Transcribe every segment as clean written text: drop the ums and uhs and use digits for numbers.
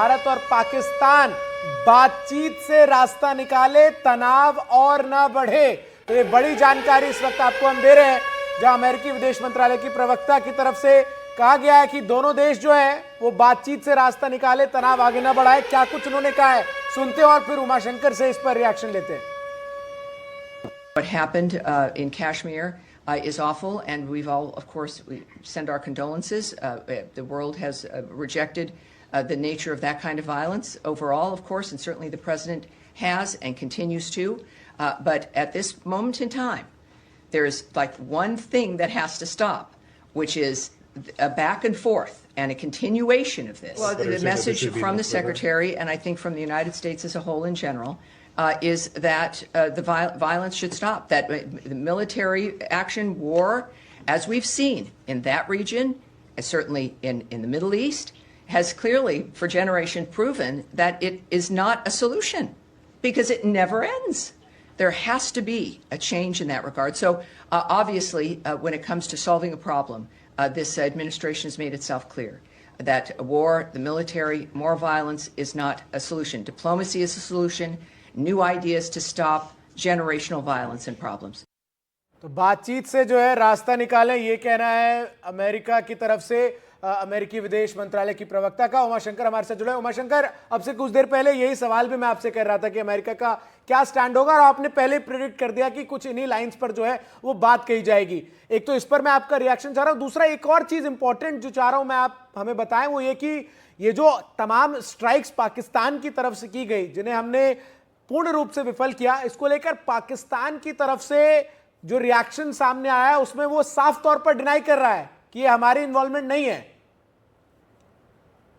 भारत और पाकिस्तान बातचीत से रास्ता निकाले, तनाव और ना बढ़े। तो ये बड़ी जानकारी इस वक्त आपको हम दे रहे हैं, जहां अमेरिकी विदेश मंत्रालय की प्रवक्ता की तरफ से कहा गया है कि दोनों देश जो है वो बातचीत से रास्ता निकाले, तनाव आगे ना बढ़ाए। क्या कुछ उन्होंने कहा है, सुनते हैं और फिर उमाशंकर से इस पर रिएक्शन लेते हैं। What happened in Kashmir is awful, and we've all, of course, we send our condolences. The world has rejected the nature of that kind of violence overall, of course, and certainly the president has and continues to. But at this moment in time, there's like one thing that has to stop, which is a back and forth and a continuation of this. Well, the message from the Secretary, and I think from the United States as a whole in general, is that the violence should stop, that the military action, war, as we've seen in that region, and certainly in the Middle East, has clearly for generations proven that it is not a solution because it never ends. There has to be a change in that regard. So obviously, when it comes to solving a problem, this administration has made itself clear that war, the military, more violence is not a solution. Diplomacy is a solution. New ideas to stop generational violence and problems. तो बातचीत से जो है रास्ता निकालें, ये कहना है अमेरिका की तरफ से अमेरिकी विदेश मंत्रालय की प्रवक्ता का। उमाशंकर हमारे साथ जुड़े। उमाशंकर, अब से कुछ देर पहले यही सवाल भी मैं आपसे कर रहा था कि अमेरिका का क्या स्टैंड होगा, और आपने पहले प्रेडिक्ट कर दिया कि कुछ इन्हीं लाइंस पर जो है वो बात कही जाएगी। एक तो इस पर मैं आपका रिएक्शन चाह रहा हूं, दूसरा एक और चीज इंपॉर्टेंट जो चाह रहा हूं मैं आप हमें बताएं, वो ये कि ये जो तमाम स्ट्राइक्स पाकिस्तान की तरफ से की गई, जिन्हें हमने पूर्ण रूप से विफल किया, इसको लेकर पाकिस्तान की तरफ से जो रिएक्शन सामने आया है उसमें वो साफ तौर पर डिनाई कर रहा है कि ये हमारी इन्वॉल्वमेंट नहीं है।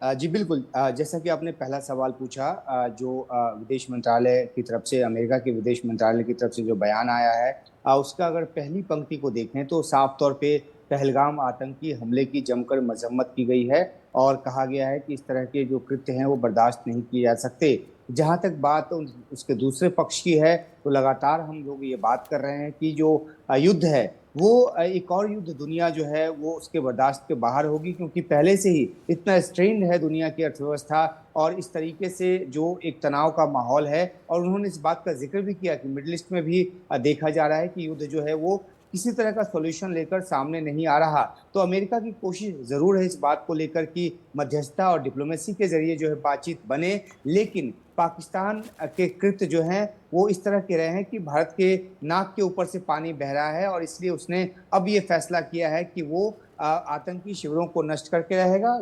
जी बिल्कुल, जैसा कि आपने पहला सवाल पूछा, जो विदेश मंत्रालय की तरफ से, अमेरिका के विदेश मंत्रालय की तरफ से जो बयान आया है, उसका अगर पहली पंक्ति को देखें तो साफ तौर पे पहलगाम आतंकी हमले की जमकर मजम्मत की गई है और कहा गया है कि इस तरह के जो कृत्य हैं वो बर्दाश्त नहीं किए जा सकते। जहाँ तक बात उसके दूसरे पक्ष की है, तो लगातार हम लोग ये बात कर रहे हैं कि जो युद्ध है वो एक और युद्ध दुनिया जो है वो उसके बर्दाश्त के बाहर होगी, क्योंकि पहले से ही इतना स्ट्रेन्ड है दुनिया की अर्थव्यवस्था और इस तरीके से जो एक तनाव का माहौल है। और उन्होंने इस बात का जिक्र भी किया कि मिडिल ईस्ट में भी देखा जा रहा है कि युद्ध जो है वो किसी तरह का सॉल्यूशन लेकर सामने नहीं आ रहा। तो अमेरिका की कोशिश ज़रूर है इस बात को लेकर कि मध्यस्थता और डिप्लोमेसी के जरिए जो है बातचीत बने, लेकिन पाकिस्तान के कृत्य जो हैं वो इस तरह के रहे हैं कि भारत के नाक के ऊपर से पानी बह रहा है और इसलिए उसने अब ये फैसला किया है कि वो आतंकी शिविरों को नष्ट करके रहेगा।